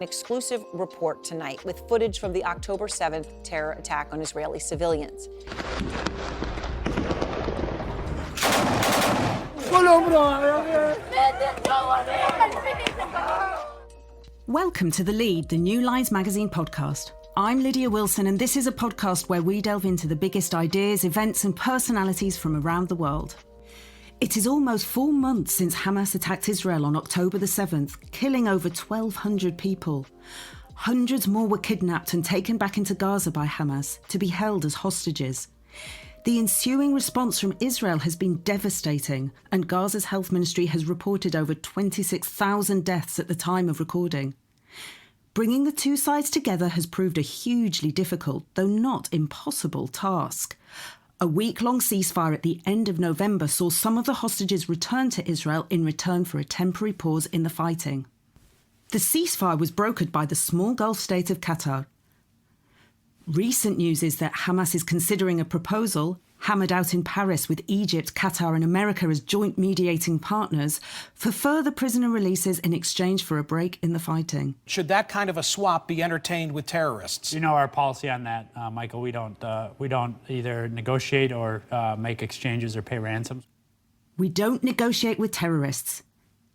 An exclusive report tonight with footage from the October 7th terror attack on Israeli civilians. Welcome to The Lead, the New Lines magazine podcast. I'm Lydia Wilson, and this is a podcast where we delve into the biggest ideas, events and personalities from around the world. It is almost 4 months since Hamas attacked Israel on October the 7th, killing over 1,200 people. Hundreds more were kidnapped and taken back into Gaza by Hamas to be held as hostages. The ensuing response from Israel has been devastating, and Gaza's health ministry has reported over 26,000 deaths at the time of recording. Bringing the two sides together has proved a hugely difficult, though not impossible, task. A week-long ceasefire at the end of November saw some of the hostages return to Israel in return for a temporary pause in the fighting. The ceasefire was brokered by the small Gulf state of Qatar. Recent news is that Hamas is considering a proposal, hammered out in Paris with Egypt, Qatar and America as joint mediating partners, for further prisoner releases in exchange for a break in the fighting. Should that kind of a swap be entertained with terrorists? You know our policy on that, Michael. We don't either negotiate or make exchanges or pay ransoms. We don't negotiate with terrorists.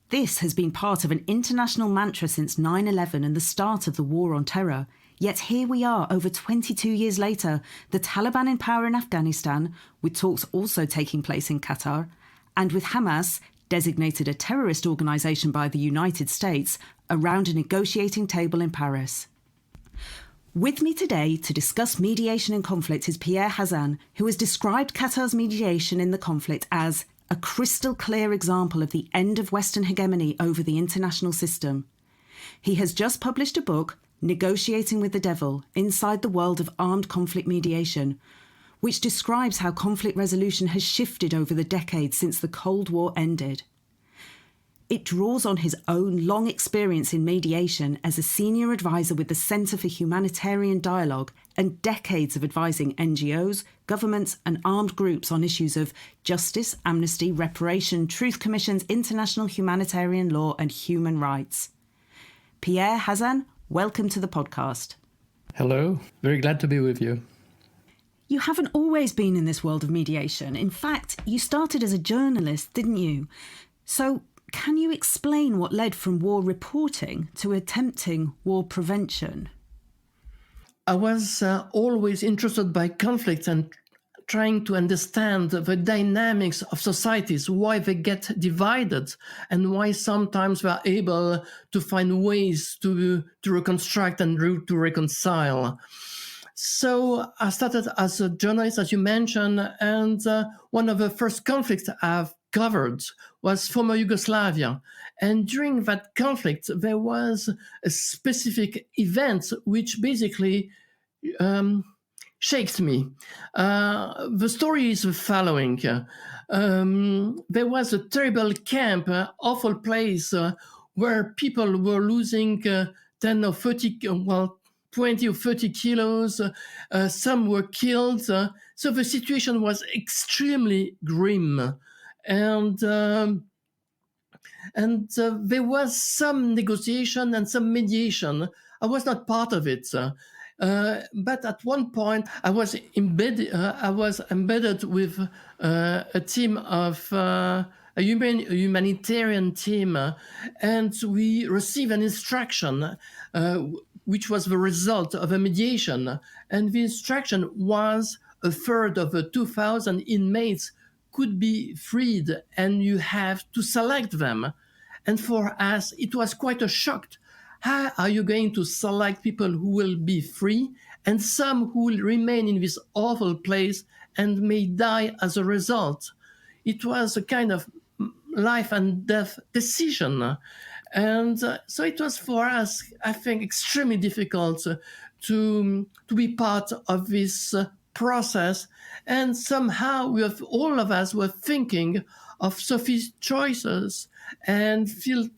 This has been part of an international mantra since 9/11 and the start of the war on terror. Yet here we are, over 22 years later, the Taliban in power in Afghanistan, with talks also taking place in Qatar, and with Hamas, designated a terrorist organisation by the United States, around a negotiating table in Paris. With me today to discuss mediation in conflict is Pierre Hazan, who has described Qatar's mediation in the conflict as a crystal clear example of the end of Western hegemony over the international system. He has just published a book, Negotiating with the Devil, Inside the World of Armed Conflict Mediation, which describes how conflict resolution has shifted over the decades since the Cold War ended. It draws on his own long experience in mediation as a senior advisor with the Centre for Humanitarian Dialogue and decades of advising NGOs, governments and armed groups on issues of justice, amnesty, reparation, truth commissions, international humanitarian law and human rights. Pierre Hazan, welcome to the podcast. Hello, very glad to be with you. You haven't always been in this world of mediation. In fact, you started as a journalist, didn't you? So can you explain what led from war reporting to attempting war prevention? I was always interested by conflict and trying to understand the dynamics of societies, why they get divided, and why sometimes we are able to find ways to reconstruct and to reconcile. So I started as a journalist, as you mentioned, and one of the first conflicts I've covered was former Yugoslavia. And during that conflict, there was a specific event which basically shakes me. The story is the following. There was a terrible camp, awful place, where people were losing 10 or 30, 20 or 30 kilos. Some were killed. So the situation was extremely grim. And there was some negotiation and some mediation. I was not part of it. But at one point, I was embedded with a team of a humanitarian team, and we received an instruction, which was the result of a mediation. And the instruction was a third of the 2,000 inmates could be freed, and you have to select them. And for us, it was quite a shock. How are you going to select people who will be free and some who will remain in this awful place and may die as a result? It was a kind of life and death decision. And so it was for us, I think, extremely difficult to be part of this process. And somehow all of us were thinking of Sophie's choices and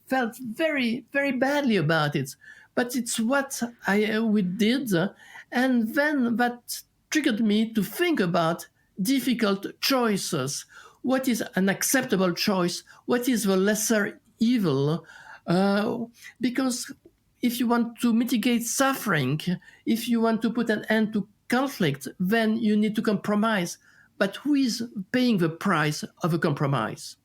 felt very, very badly about it. But it's what we did. And then that triggered me to think about difficult choices. What is an acceptable choice? What is the lesser evil? Because if you want to mitigate suffering, if you want to put an end to conflict, then you need to compromise. But who is paying the price of a compromise?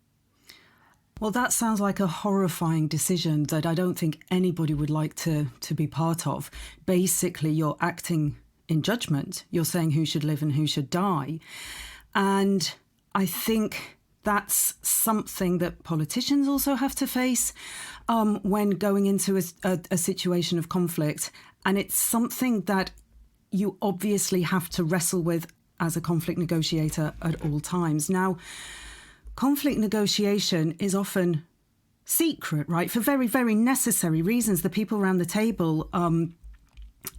Well, that sounds like a horrifying decision that I don't think anybody would like to be part of. Basically, you're acting in judgment. You're saying who should live and who should die. And I think that's something that politicians also have to face when going into a situation of conflict. And it's something that you obviously have to wrestle with as a conflict negotiator at all times. Now, conflict negotiation is often secret, right? For very, very necessary reasons. The people around the table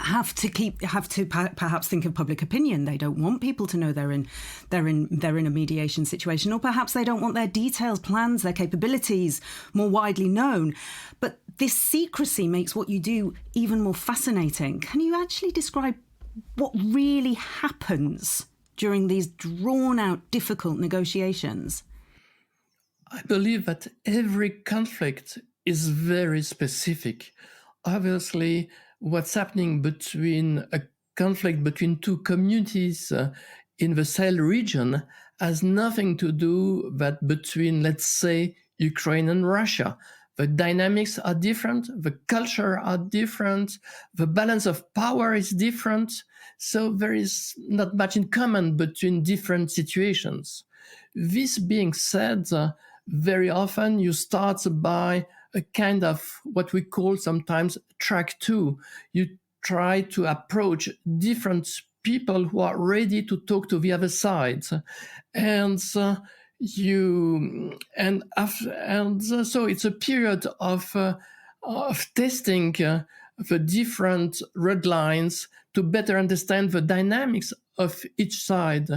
have to perhaps think of public opinion. They don't want people to know they're in a mediation situation, or perhaps they don't want their details, plans, their capabilities more widely known. But this secrecy makes what you do even more fascinating. Can you actually describe what really happens during these drawn-out, difficult negotiations? I believe that every conflict is very specific. Obviously, what's happening between a conflict between two communities in the Sahel region has nothing to do that between, let's say, Ukraine and Russia. The dynamics are different, the culture are different, the balance of power is different, so there is not much in common between different situations. This being said, very often you start by a kind of what we call sometimes track two. You try to approach different people who are ready to talk to the other side, and so it's a period of testing the different red lines to better understand the dynamics of each side.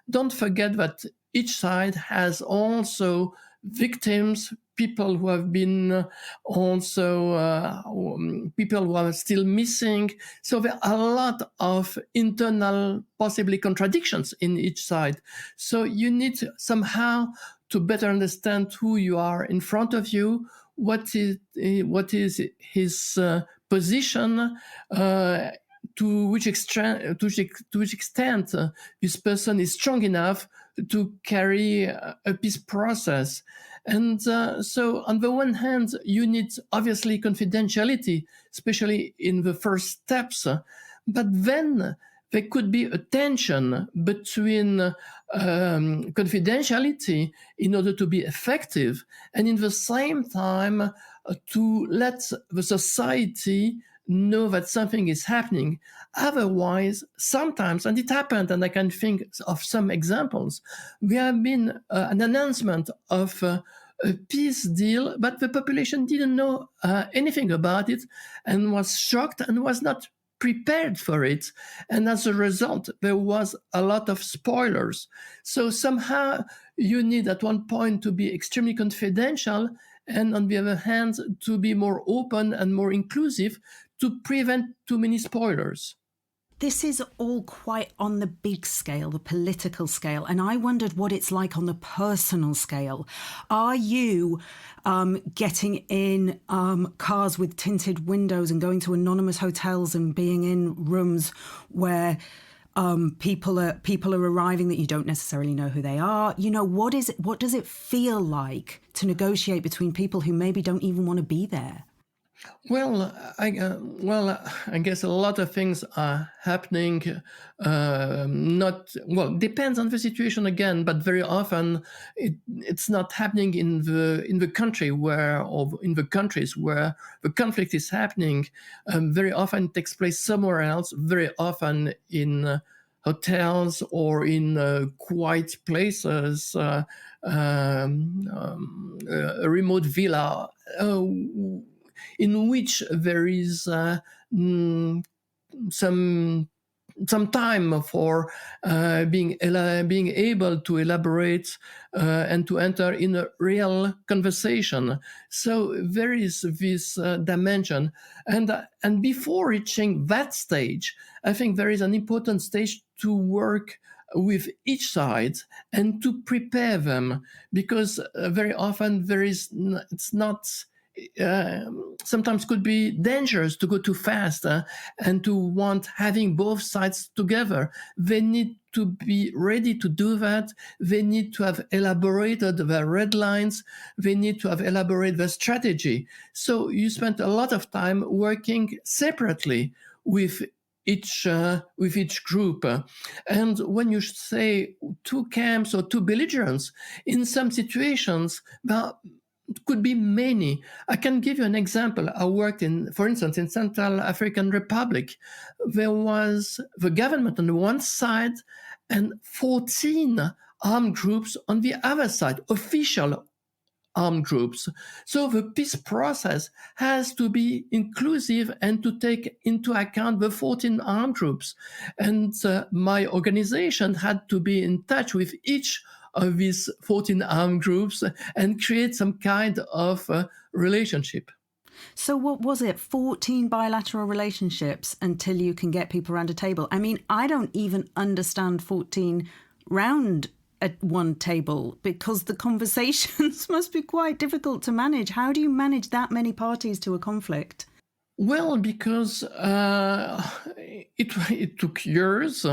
Don't forget that each side has also victims, people who have been people who are still missing. So there are a lot of internal, possibly contradictions in each side. So you need somehow to better understand who you are in front of you, what is his position, to which extent this person is strong enough to carry a peace process. And so on the one hand, you need obviously confidentiality, especially in the first steps, but then there could be a tension between confidentiality in order to be effective, and in the same time to let the society know that something is happening. Otherwise, sometimes, and it happened, and I can think of some examples, there have been an announcement of a peace deal, but the population didn't know anything about it and was shocked and was not prepared for it. And as a result, there was a lot of spoilers. So somehow you need at one point to be extremely confidential, and on the other hand, to be more open and more inclusive to prevent too many spoilers. This is all quite on the big scale, the political scale, and I wondered what it's like on the personal scale. Are you getting in cars with tinted windows and going to anonymous hotels and being in rooms where people are arriving that you don't necessarily know who they are? You know, what does it feel like to negotiate between people who maybe don't even want to be there? Well, I guess a lot of things are happening. Depends on the situation again, but very often it's not happening in the country in the countries where the conflict is happening. Very often it takes place somewhere else. Very often in hotels or in quiet places, a remote villa. In which there is some time for being able to elaborate and to enter in a real conversation. So there is this dimension, and before reaching that stage, I think there is an important stage to work with each side and to prepare them, because very often it's not sometimes could be dangerous to go too fast and to want having both sides together. They need to be ready to do that. They need to have elaborated their red lines. They need to have elaborated their strategy. So you spent a lot of time working separately with each group. And when you say two camps or two belligerents, in some situations, it could be many. I can give you an example. I worked for instance, in Central African Republic. There was the government on the one side and 14 armed groups on the other side, official armed groups. So the peace process has to be inclusive and to take into account the 14 armed groups. And my organization had to be in touch with each of these 14 armed groups and create some kind of relationship. So what was it, 14 bilateral relationships until you can get people around a table? I mean, I don't even understand 14 round at one table because the conversations must be quite difficult to manage. How do you manage that many parties to a conflict? Well, because it took years,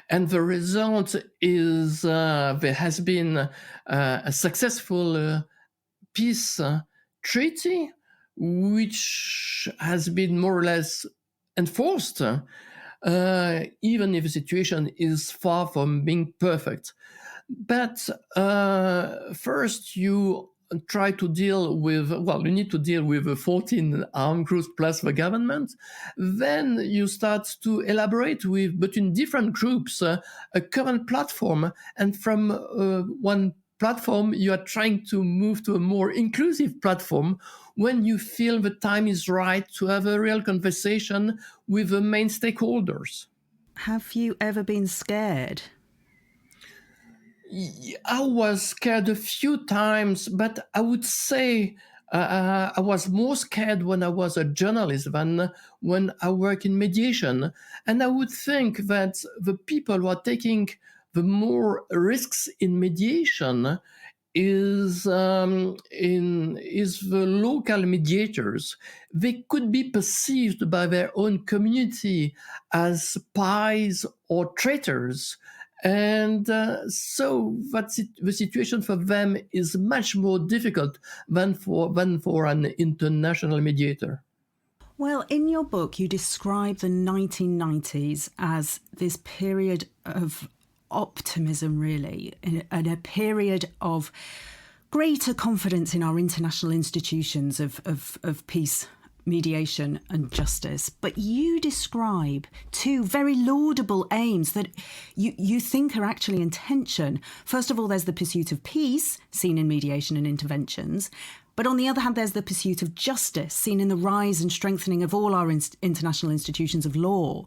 and the result is there has been a successful peace treaty, which has been more or less enforced, even if the situation is far from being perfect. But first, you try to deal with, you need to deal with the 14 armed groups plus the government. Then you start to elaborate between different groups a common platform. And from one platform, you are trying to move to a more inclusive platform when you feel the time is right to have a real conversation with the main stakeholders. Have you ever been scared? I was scared a few times, but I would say I was more scared when I was a journalist than when I work in mediation. And I would think that the people who are taking the more risks in mediation is the local mediators. They could be perceived by their own community as spies or traitors. And so the situation for them is much more difficult than for an international mediator. Well, in your book, you describe the 1990s as this period of optimism, really, and a period of greater confidence in our international institutions of peace, mediation and justice. But you describe two very laudable aims that you think are actually in tension. First of all, there's the pursuit of peace, seen in mediation and interventions. But on the other hand, there's the pursuit of justice, seen in the rise and strengthening of all our international institutions of law.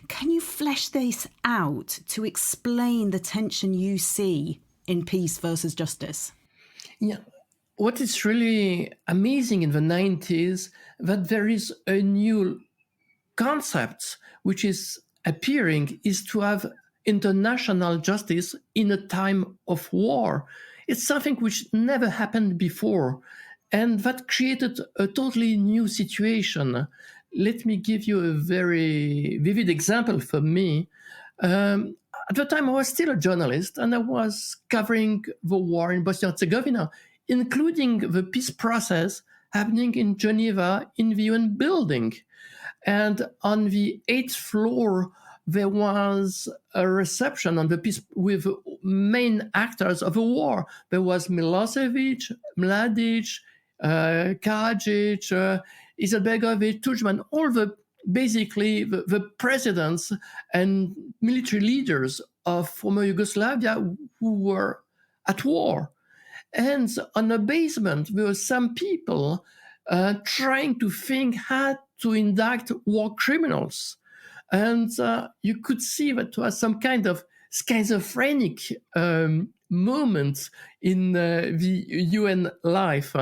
Can you flesh this out to explain the tension you see in peace versus justice? Yeah. What is really amazing in the 90s, that there is a new concept which is appearing, is to have international justice in a time of war. It's something which never happened before, and that created a totally new situation. Let me give you a very vivid example for me. At the time, I was still a journalist, and I was covering the war in Bosnia-Herzegovina, including the peace process happening in Geneva in the UN building. And on the 8th floor, there was a reception on the peace with main actors of the war. There was Milosevic, Mladic, Karadzic, Izetbegovic, Tudjman, all basically the presidents and military leaders of former Yugoslavia who were at war. And on the basement, there were some people trying to think how to indict war criminals. And you could see that there was some kind of schizophrenic moment in the UN life.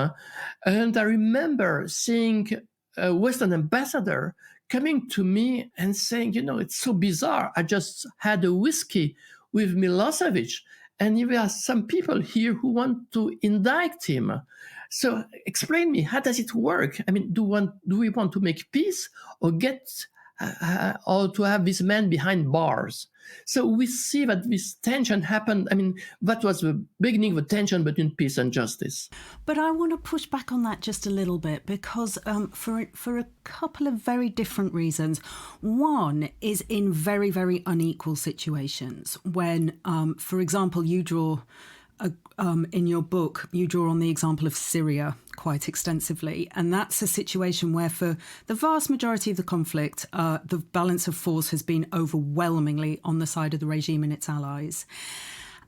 And I remember seeing a Western ambassador coming to me and saying, it's so bizarre. I just had a whiskey with Milosevic, and there are some people here who want to indict him. So explain me, how does it work? I mean, do we want to make peace or or to have this man behind bars? So we see that this tension happened. I mean, that was the beginning of the tension between peace and justice. But I want to push back on that just a little bit, because for a couple of very different reasons. One is in very, very unequal situations when, for example, you draw in your book, you draw on the example of Syria quite extensively. And that's a situation where for the vast majority of the conflict, the balance of force has been overwhelmingly on the side of the regime and its allies.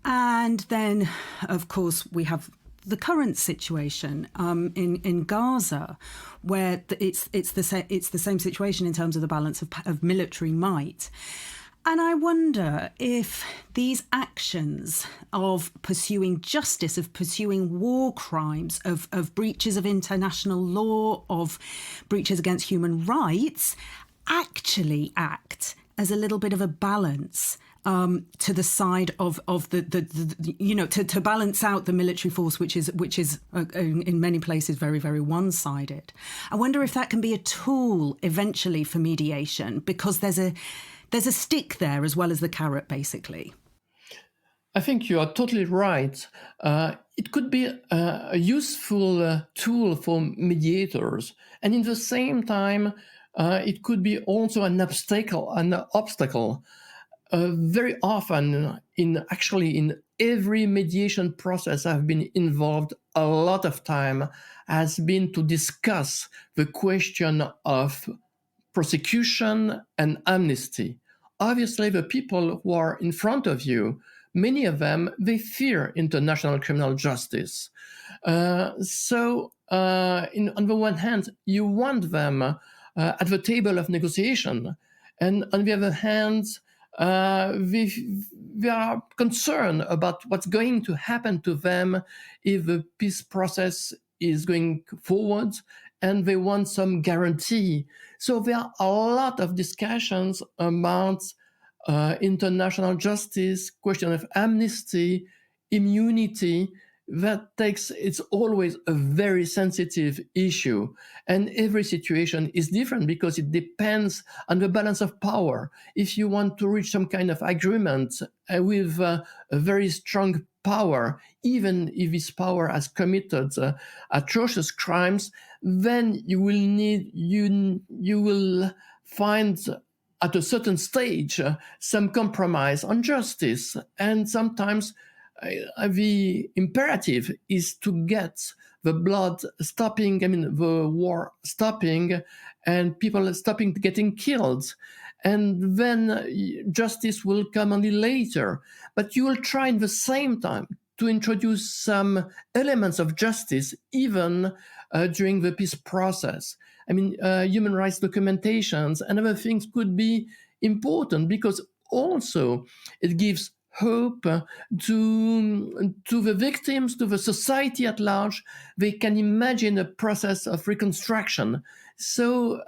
And then, of course, we have the current situation in Gaza, where it's the same situation in terms of the balance of military might. And I wonder if these actions of pursuing justice, of pursuing war crimes, of breaches of international law, of breaches against human rights, actually act as a little bit of a balance to the side of to balance out the military force, which is in many places very, very one-sided. I wonder if that can be a tool eventually for mediation, because there's a stick there as well as the carrot, basically. I think you are totally right. It could be a useful tool for mediators, and in the same time, it could be also an obstacle. Very often, in every mediation process I've been involved, a lot of time has been to discuss the question of prosecution and amnesty. Obviously, the people who are in front of you, many of them, they fear international criminal justice. So, on the one hand, you want them at the table of negotiation, and on the other hand, we are concerned about what's going to happen to them if the peace process is going forward, and they want some guarantee. So there are a lot of discussions about international justice, question of amnesty, immunity. It's always a very sensitive issue. And every situation is different because it depends on the balance of power. If you want to reach some kind of agreement with a very strong power, even if this power has committed atrocious crimes, then you will find at a certain stage some compromise on justice. And sometimes the imperative is to get the blood stopping, the war stopping, and people stopping getting killed. And then justice will come only later. But you will try in the same time to introduce some elements of justice even during the peace process. Human rights documentations and other things could be important because also it gives hope to the victims, to the society at large. They can imagine a process of reconstruction. So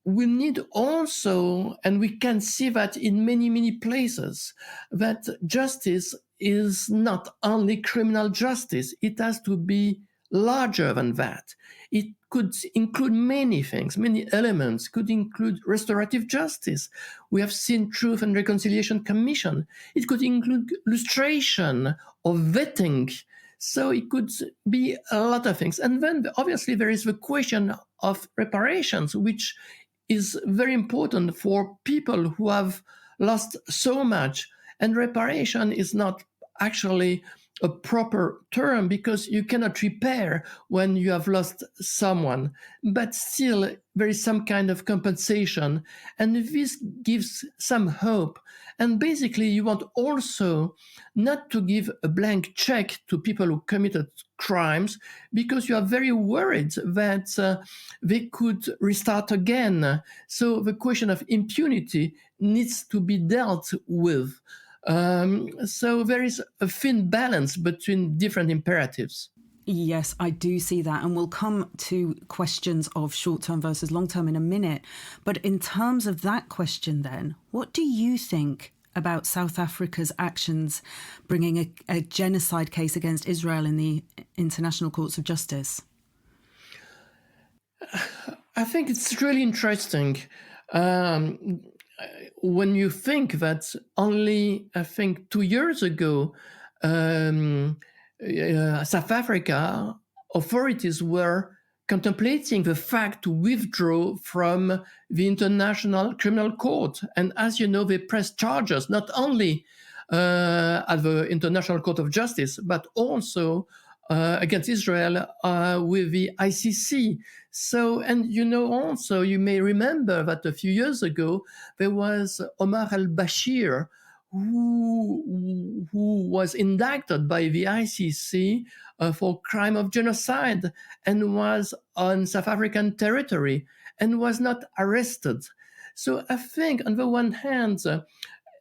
we need also, and we can see that in many, many places, that justice is not only criminal justice. It has to be larger than that. It could include many things, many elements, could include restorative justice. We have seen Truth and Reconciliation Commission. It could include lustration or vetting. So it could be a lot of things. And then obviously there is the question of reparations, which is very important for people who have lost so much. And reparation is not actually a proper term because you cannot repair when you have lost someone, but still there is some kind of compensation, and this gives some hope. And basically you want also not to give a blank check to people who committed crimes because you are very worried that they could restart again. So the question of impunity needs to be dealt with. So there is a thin balance between different imperatives. Yes, I do see that. And we'll come to questions of short-term versus long-term in a minute. But in terms of that question then, what do you think about South Africa's actions bringing a genocide case against Israel in the international courts of justice? I think it's really interesting when you think that only, I think, 2 years ago, South Africa authorities were contemplating the fact to withdraw from the International Criminal Court. And as you know, they pressed charges not only at the International Court of Justice, but also against Israel with the ICC. So, and you know, also, you may remember that a few years ago, there was Omar al-Bashir, who was indicted by the ICC for crime of genocide and was on South African territory and was not arrested. So I think, on the one hand,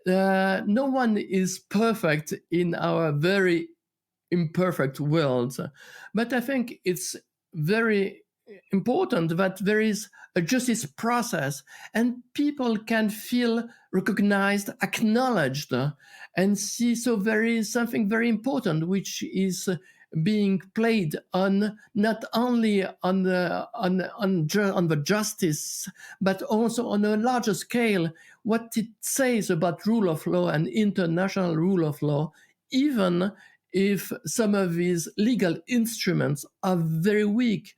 no one is perfect in our very imperfect world, but I think it's very important that there is a justice process and people can feel recognized, acknowledged, and see. So there is something very important which is being played on not only on the justice, but also on a larger scale, what it says about rule of law and international rule of law, even if some of these legal instruments are very weak.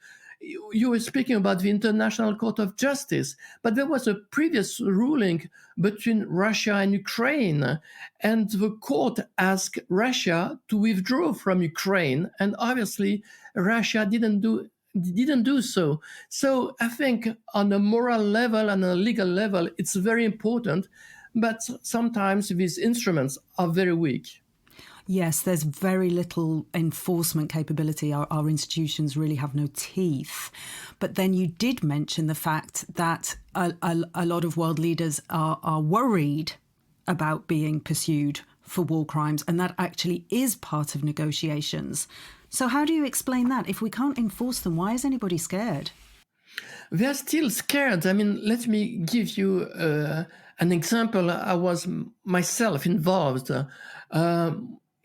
You were speaking about the International Court of Justice, but there was a previous ruling between Russia and Ukraine, and the court asked Russia to withdraw from Ukraine, and obviously Russia didn't do so. So I think on a moral level and a legal level, it's very important, but sometimes these instruments are very weak. Yes, there's very little enforcement capability. Our institutions really have no teeth. But then you did mention the fact that a lot of world leaders are worried about being pursued for war crimes, and that actually is part of negotiations. So how do you explain that? If we can't enforce them, why is anybody scared? They're still scared. I mean, let me give you an example. I was myself involved.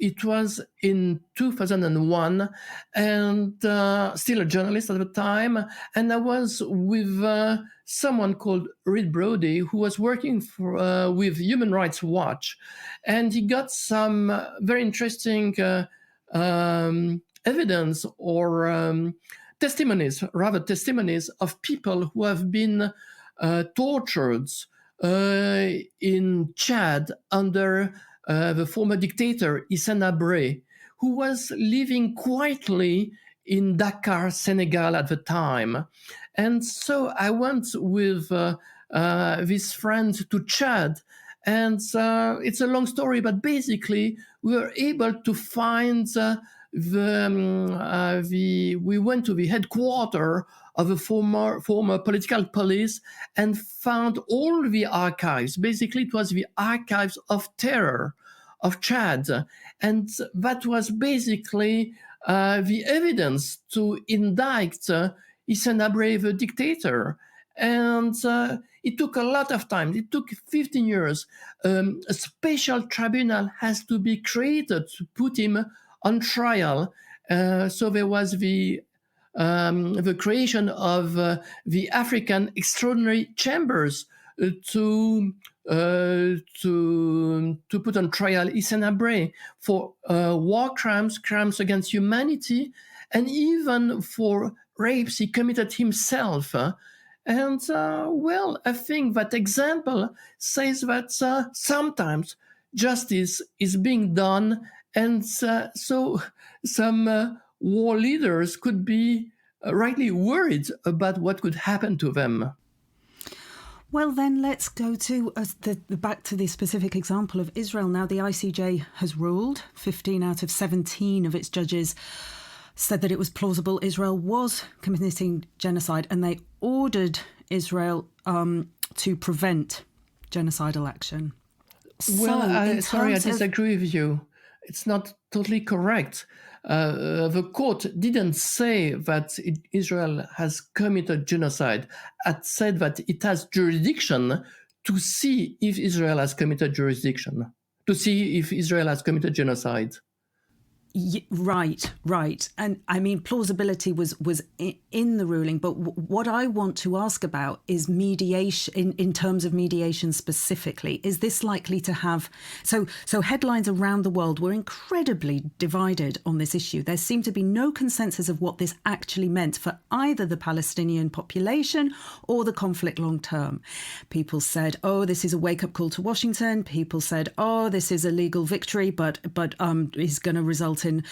It was in 2001, and still a journalist at the time. And I was with someone called Reed Brody, who was working with Human Rights Watch. And he got some very interesting evidence or testimonies of people who have been tortured in Chad under the former dictator Hissène Habré, who was living quietly in Dakar, Senegal at the time. And so I went with this friend to Chad. And it's a long story, but basically we were able to find we went to the headquarters of a former political police and found all the archives. Basically, it was the archives of terror of Chad. And that was basically the evidence to indict Hissène Habré, the dictator. And it took a lot of time. It took 15 years. A special tribunal has to be created to put him on trial. So there was the creation of the African Extraordinary Chambers to put on trial Hissène Habré for war crimes, crimes against humanity, and even for rapes he committed himself. And I think that example says that sometimes justice is being done, and so some war leaders could be rightly worried about what could happen to them. Well, then let's go to back to the specific example of Israel. Now, the ICJ has ruled. 15 out of 17 of its judges said that it was plausible Israel was committing genocide, and they ordered Israel to prevent genocidal action. Well, I disagree with you. It's not totally correct. The court didn't say that Israel has committed genocide. It said that it has jurisdiction to see if Israel has committed jurisdiction, to see if Israel has committed genocide. Right. And I mean, plausibility was in the ruling, but what I want to ask about is mediation, in terms of mediation specifically. Is this likely to have... So headlines around the world were incredibly divided on this issue. There seemed to be no consensus of what this actually meant for either the Palestinian population or the conflict long term. People said, oh, this is a wake-up call to Washington. People said, oh, this is a legal victory, but is going to result in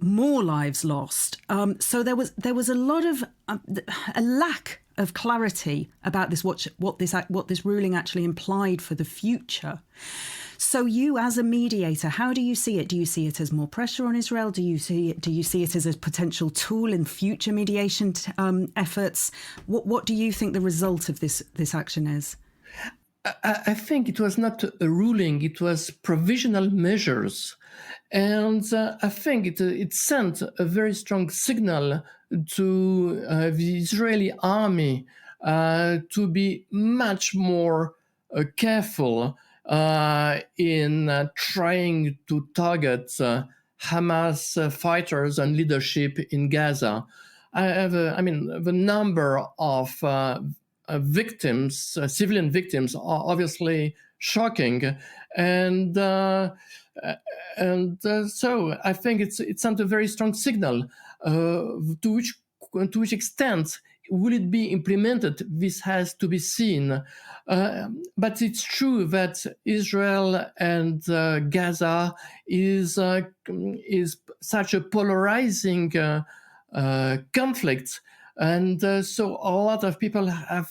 more lives lost. So there was a lot of a lack of clarity about this, what this ruling actually implied for the future. So you, as a mediator, how do you see it? Do you see it as more pressure on Israel? Do you see it as a potential tool in future mediation efforts? What do you think the result of this action is? I think it was not a ruling, it was provisional measures. And I think it sent a very strong signal to the Israeli army to be much more careful in trying to target Hamas fighters and leadership in Gaza. The number of victims, civilian victims, are obviously shocking, and so I think it sent a very strong signal. To which extent will it be implemented? This has to be seen. But it's true that Israel and Gaza is such a polarizing conflict. And so a lot of people have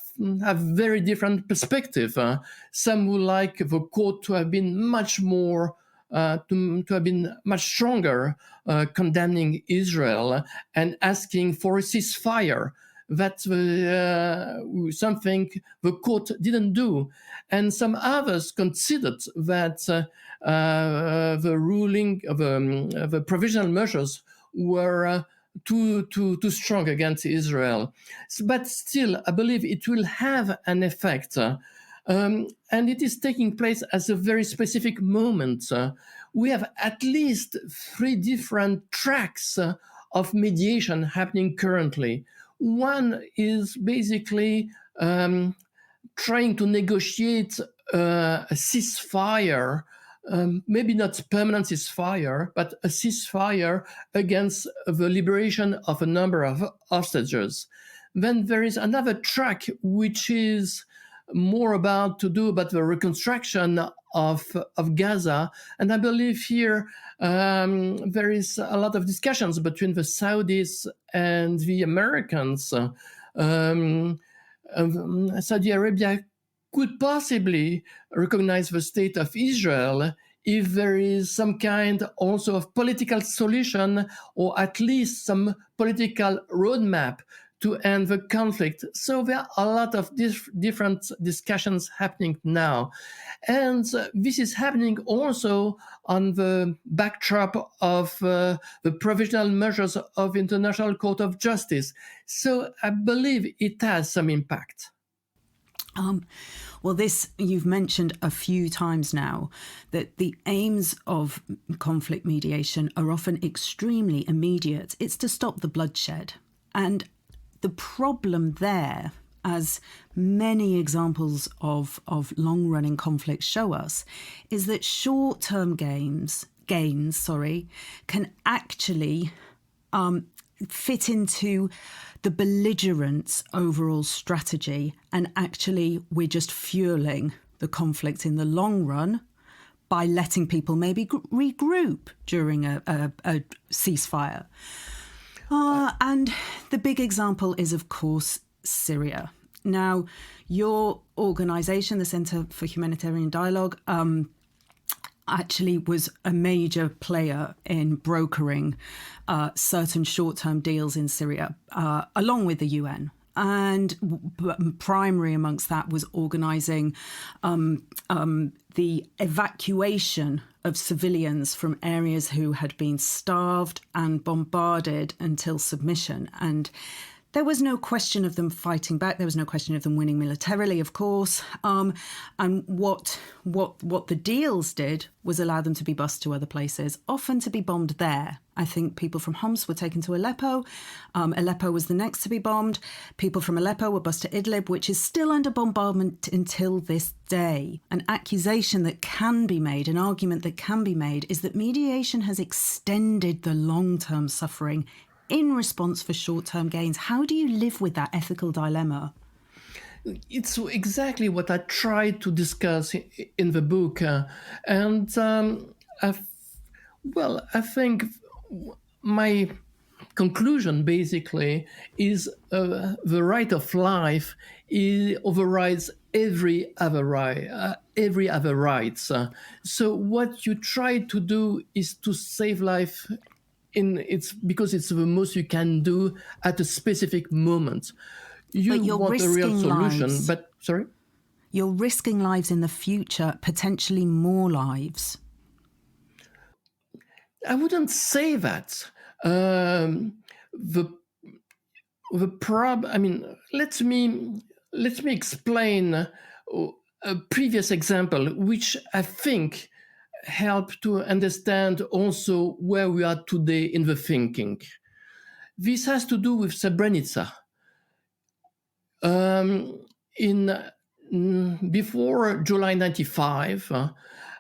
very different perspective. Some would like the court to have been much more, to have been much stronger, condemning Israel and asking for a ceasefire. That's something the court didn't do. And some others considered that the ruling of the provisional measures were too strong against Israel. But still, I believe it will have an effect. And it is taking place at a very specific moment. We have at least 3 different tracks of mediation happening currently. One is basically trying to negotiate a ceasefire, maybe not permanent ceasefire, but a ceasefire against the liberation of a number of hostages. Then there is another track which is more about the reconstruction of Gaza. And I believe here there is a lot of discussions between the Saudis and the Americans. Saudi Arabia could possibly recognize the state of Israel if there is some kind also of political solution, or at least some political roadmap to end the conflict. So there are a lot of different discussions happening now. And this is happening also on the backdrop of the provisional measures of International Court of Justice. So I believe it has some impact. Well, this you've mentioned a few times now, that the aims of conflict mediation are often extremely immediate. It's to stop the bloodshed. And the problem there, as many examples of long-running conflicts show us, is that short-term gains can actually fit into the belligerent overall strategy, and actually we're just fueling the conflict in the long run by letting people maybe regroup during a ceasefire. And the big example is, of course, Syria. Now, your organisation, the Centre for Humanitarian Dialogue, actually was a major player in brokering certain short-term deals in Syria, along with the UN. And primary amongst that was organising the evacuation of civilians from areas who had been starved and bombarded until submission. And There was no question of them fighting back. There was no question of them winning militarily, of course. And what the deals did was allow them to be bused to other places, often to be bombed there. I think people from Homs were taken to Aleppo. Aleppo was the next to be bombed. People from Aleppo were bused to Idlib, which is still under bombardment until this day. An accusation that can be made, an argument that can be made, is that mediation has extended the long-term suffering in response for short-term gains. How do you live with that ethical dilemma? It's exactly what I tried to discuss in the book. I think my conclusion basically is the right of life overrides every other right. So what you try to do is to save life because it's the most you can do at a specific moment. You want a real solution, but sorry? You're risking lives in the future, potentially more lives. I wouldn't say that. Let me explain a previous example, which I think help to understand also where we are today in the thinking. This has to do with Srebrenica. Before July 95,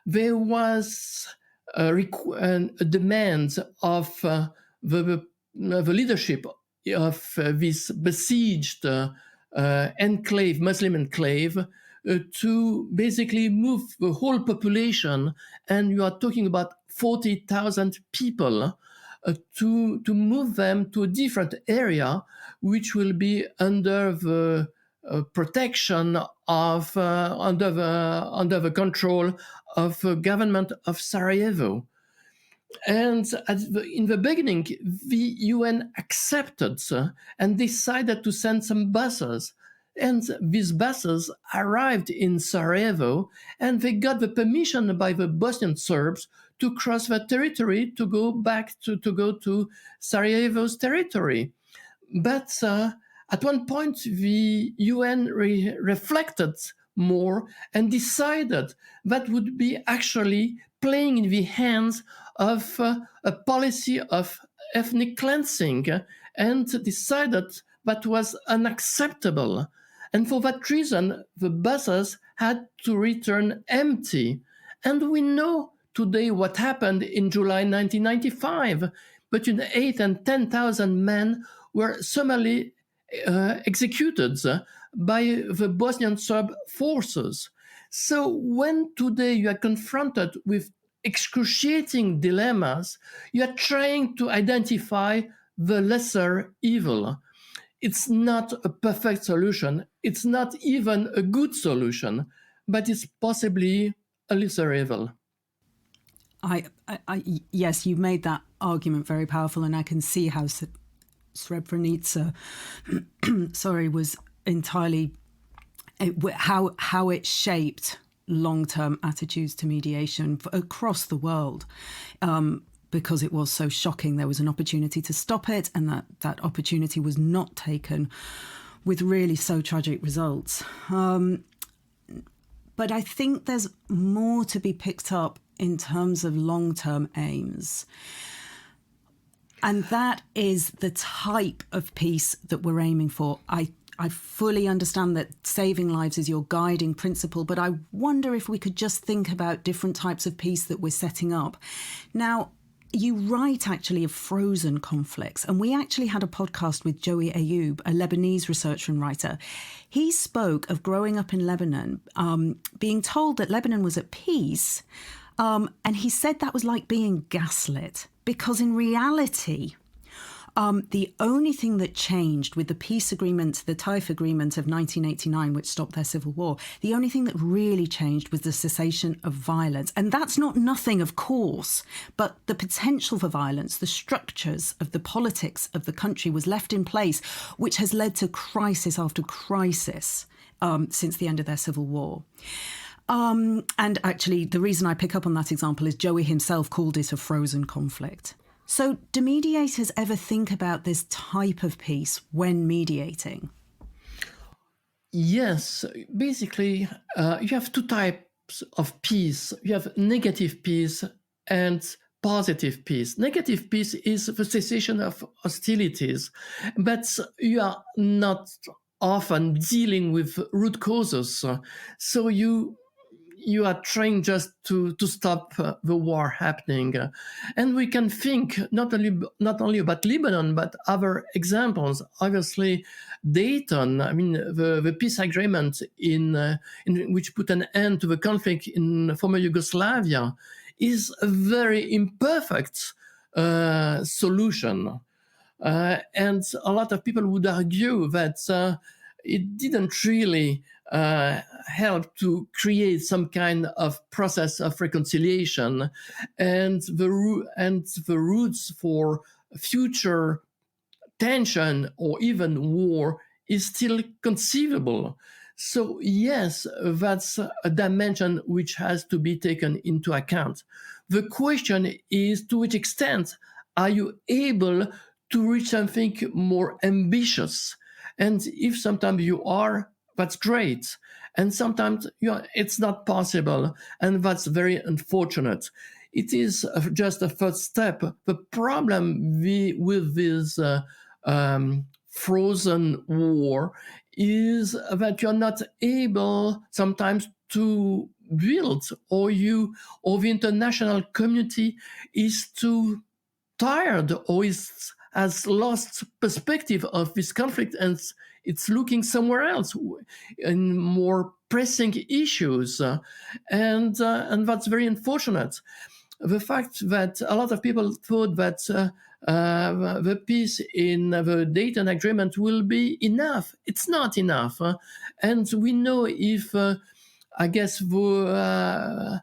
there was a demand of the leadership of this besieged Muslim enclave, to basically move the whole population, and you are talking about 40,000 people, to move them to a different area, which will be under the protection of under the control of the government of Sarajevo. And in the beginning, the UN accepted and decided to send some buses. And these buses arrived in Sarajevo, and they got the permission by the Bosnian Serbs to cross the territory to go back to go to Sarajevo's territory. But at one point, the UN reflected more and decided that would be actually playing in the hands of a policy of ethnic cleansing, and decided that was unacceptable. And for that reason, the buses had to return empty. And we know today what happened in July 1995. Between 8,000 and 10,000 men were summarily executed by the Bosnian Serb forces. So when today you are confronted with excruciating dilemmas, you are trying to identify the lesser evil. It's not a perfect solution. It's not even a good solution, but it's possibly a lesser evil. Yes, you've made that argument very powerful, and I can see how Srebrenica, was entirely how it shaped long-term attitudes to mediation across the world. Because it was so shocking, there was an opportunity to stop it, and that opportunity was not taken, with really so tragic results. But I think there's more to be picked up in terms of long-term aims. And that is the type of peace that we're aiming for. I fully understand that saving lives is your guiding principle, but I wonder if we could just think about different types of peace that we're setting up. Now, you write actually of frozen conflicts, and we actually had a podcast with Joey Ayoub, a Lebanese researcher and writer. He spoke of growing up in Lebanon, being told that Lebanon was at peace, and he said that was like being gaslit, because in reality, the only thing that changed with the peace agreement, the Taif agreement of 1989, which stopped their civil war, the only thing that really changed was the cessation of violence. And that's not nothing, of course, but the potential for violence, the structures of the politics of the country was left in place, which has led to crisis after crisis since the end of their civil war. And actually, the reason I pick up on that example is Joey himself called it a frozen conflict. So do mediators ever think about this type of peace when mediating? Yes, basically, you have two types of peace. You have negative peace and positive peace. Negative peace is the cessation of hostilities, but you are not often dealing with root causes. So you are trying just to stop the war happening. And we can think not only about Lebanon, but other examples. Obviously, Dayton, I mean, the peace agreement in which put an end to the conflict in former Yugoslavia is a very imperfect solution. And a lot of people would argue that it didn't really help to create some kind of process of reconciliation, and the roots for future tension or even war is still conceivable. So yes, that's a dimension which has to be taken into account. The question is, to which extent are you able to reach something more ambitious? And if sometimes you are, that's great. And sometimes it's not possible, and that's very unfortunate. It is just a first step. The problem with this frozen war is that you're not able sometimes to build, or the international community is too tired, or has lost perspective of this conflict, and it's looking somewhere else in more pressing issues, and that's very unfortunate. The fact that a lot of people thought that the peace in the Dayton Agreement will be enough. It's not enough. And we know if, I guess, Putin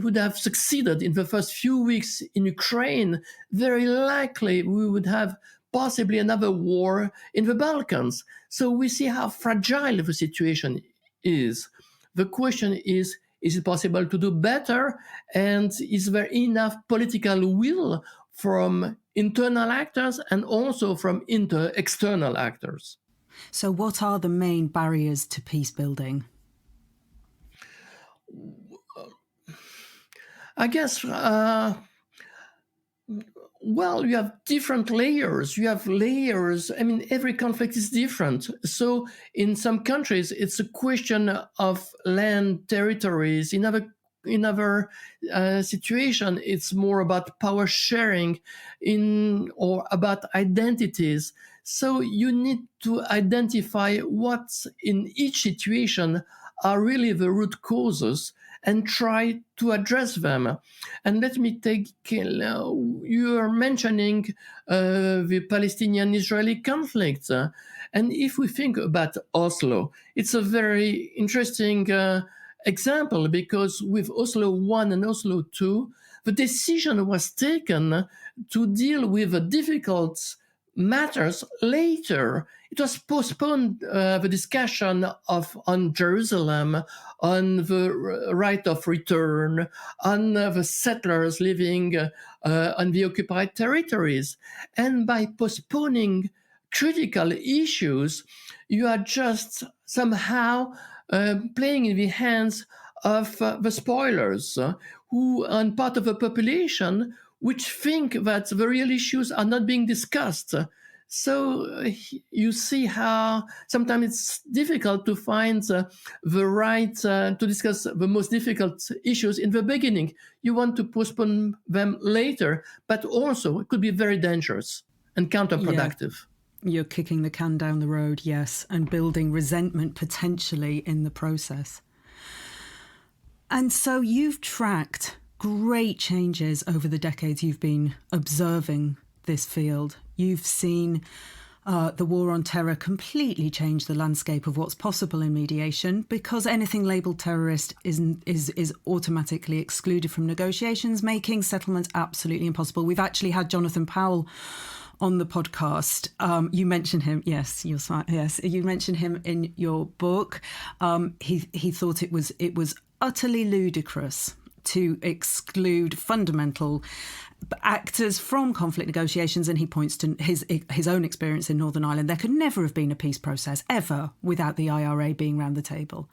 would have succeeded in the first few weeks in Ukraine, very likely we would have possibly another war in the Balkans. So we see how fragile the situation is. The question is it possible to do better? And is there enough political will from internal actors and also from external actors? So what are the main barriers to peace building? I guess, well, you have different layers. You have layers. I mean, every conflict is different. So in some countries, it's a question of land territories. In other situation, it's more about power sharing or about identities. So you need to identify what in each situation are really the root causes and try to address them. And let me take, you are mentioning the Palestinian-Israeli conflict. And if we think about Oslo, it's a very interesting example, because with Oslo I and Oslo II, the decision was taken to deal with the difficult matters later. It was postponed, the discussion on Jerusalem, on the right of return, on the settlers living on the occupied territories. And by postponing critical issues, you are just somehow playing in the hands of the spoilers, who are part of the population which think that the real issues are not being discussed. So you see how sometimes it's difficult to find the right to discuss the most difficult issues in the beginning. You want to postpone them later, but also it could be very dangerous and counterproductive. Yeah. You're kicking the can down the road, yes, and building resentment potentially in the process. And so you've tracked great changes over the decades you've been observing this field. You've seen the war on terror completely change the landscape of what's possible in mediation, because anything labelled terrorist is automatically excluded from negotiations, making settlements absolutely impossible. We've actually had Jonathan Powell on the podcast. You mentioned him. Yes, you're smart. Yes, you mentioned him in your book. He thought it was utterly ludicrous to exclude fundamental actors from conflict negotiations, and he points to his own experience in Northern Ireland. There could never have been a peace process ever without the IRA being round the table.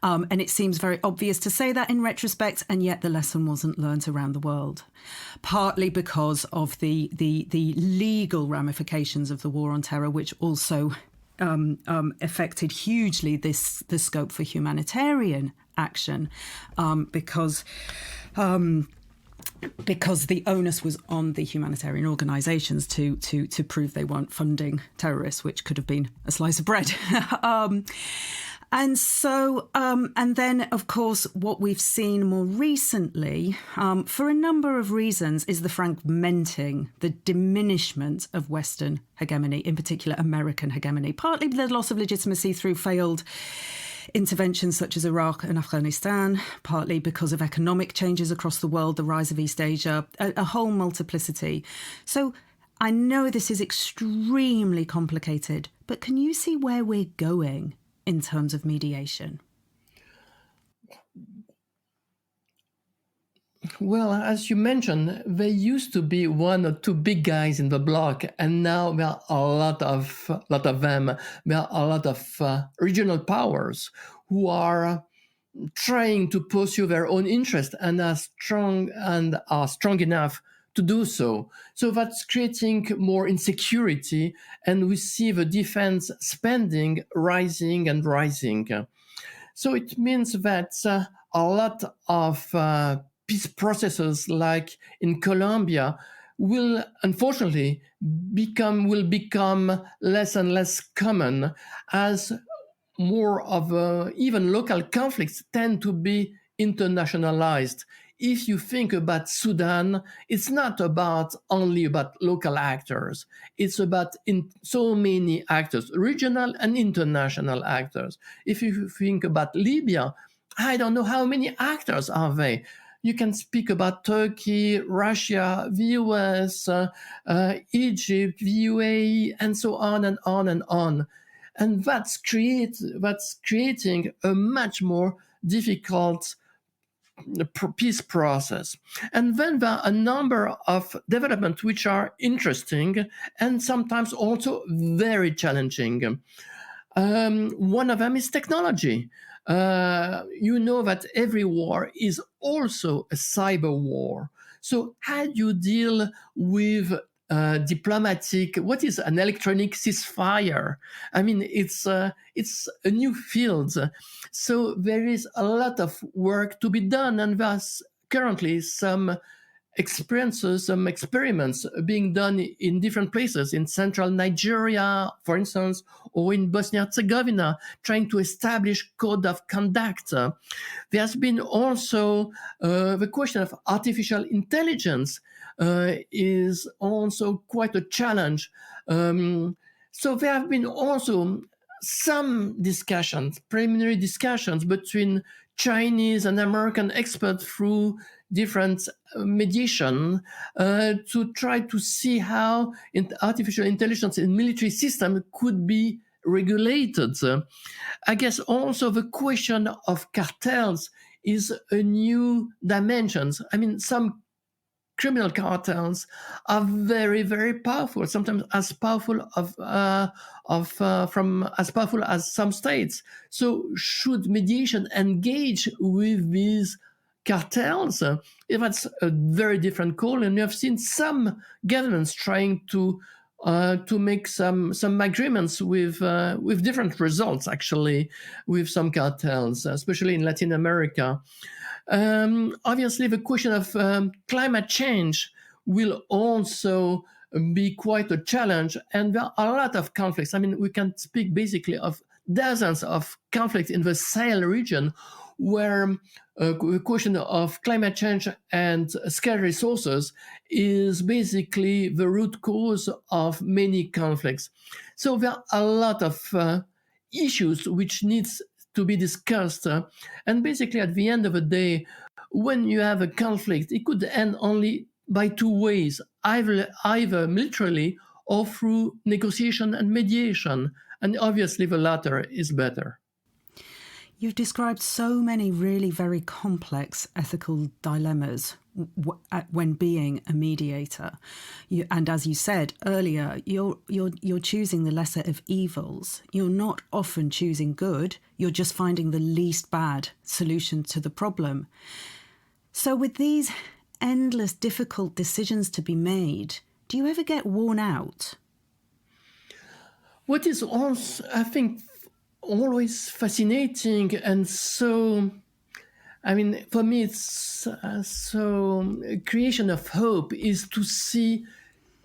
And it seems very obvious to say that in retrospect, and yet the lesson wasn't learnt around the world, partly because of the legal ramifications of the war on terror, which also affected hugely the scope for humanitarian action, because the onus was on the humanitarian organisations to prove they weren't funding terrorists, which could have been a slice of bread. And then, of course, what we've seen more recently, for a number of reasons, is the fragmenting, the diminishment of Western hegemony, in particular American hegemony, partly the loss of legitimacy through failed interventions such as Iraq and Afghanistan, partly because of economic changes across the world, the rise of East Asia, a whole multiplicity. So I know this is extremely complicated, but can you see where we're going in terms of mediation? Well, as you mentioned, there used to be one or two big guys in the block, and now there are a lot of them. There are a lot of regional powers who are trying to pursue their own interest and are strong enough to do so. So that's creating more insecurity, and we see the defense spending rising and rising. So it means that a lot of peace processes, like in Colombia, will unfortunately become less and less common, as more of even local conflicts tend to be internationalized. If you think about Sudan, it's not only about local actors. It's about so many actors, regional and international actors. If you think about Libya, I don't know how many actors are they. You can speak about Turkey, Russia, the US, Egypt, the UAE, and so on and on and on. And that's creating a much more difficult peace process. And then there are a number of developments which are interesting and sometimes also very challenging. One of them is technology. You know that every war is also a cyber war. So how do you deal with what is an electronic ceasefire? I mean, it's a new field. So there is a lot of work to be done, and there's currently some experiments being done in different places, in central Nigeria, for instance, or in Bosnia-Herzegovina, trying to establish code of conduct. There's been also the question of artificial intelligence is also quite a challenge. So there have been also some preliminary discussions between Chinese and American experts through different mediation to try to see how artificial intelligence in military system could be regulated. I guess also the question of cartels is a new dimension. I mean, some criminal cartels are very, very powerful, sometimes as powerful as some states. So should mediation engage with these cartels? That's a very different call, and we have seen some governments trying to make some agreements with different results, actually, with some cartels, especially in Latin America. Obviously, the question of climate change will also be quite a challenge, and there are a lot of conflicts. I mean, we can speak basically of dozens of conflicts in the Sahel region, where the question of climate change and scarce resources is basically the root cause of many conflicts. So there are a lot of issues which needs to be discussed. And basically, at the end of the day, when you have a conflict, it could end only by two ways, either militarily or through negotiation and mediation. And obviously, the latter is better. You've described so many really very complex ethical dilemmas when being a mediator. And as you said earlier, you're choosing the lesser of evils. You're not often choosing good. You're just finding the least bad solution to the problem. So with these endless difficult decisions to be made, do you ever get worn out? What is also, I think, always fascinating and so, for me, it's creation of hope is to see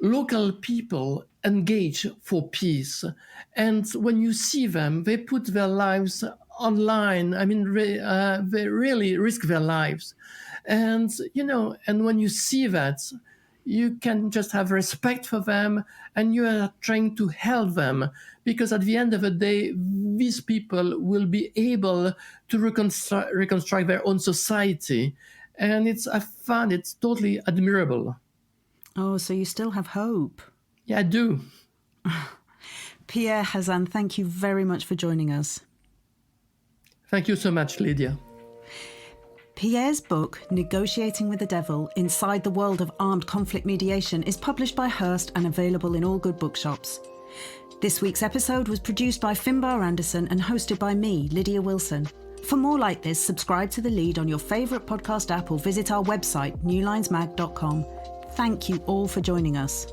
local people engage for peace. And when you see them, they put their lives online. They really risk their lives. And, and when you see that, you can just have respect for them and you are trying to help them, because at the end of the day, these people will be able to reconstruct their own society. And I find it's totally admirable. Oh, so you still have hope. Yeah, I do. Pierre Hazan, thank you very much for joining us. Thank you so much, Lydia. Pierre's book, Negotiating with the Devil, Inside the World of Armed Conflict Mediation, is published by Hearst and available in all good bookshops. This week's episode was produced by Finbar Anderson and hosted by me, Lydia Wilson. For more like this, subscribe to The Lead on your favourite podcast app or visit our website, newlinesmag.com. Thank you all for joining us.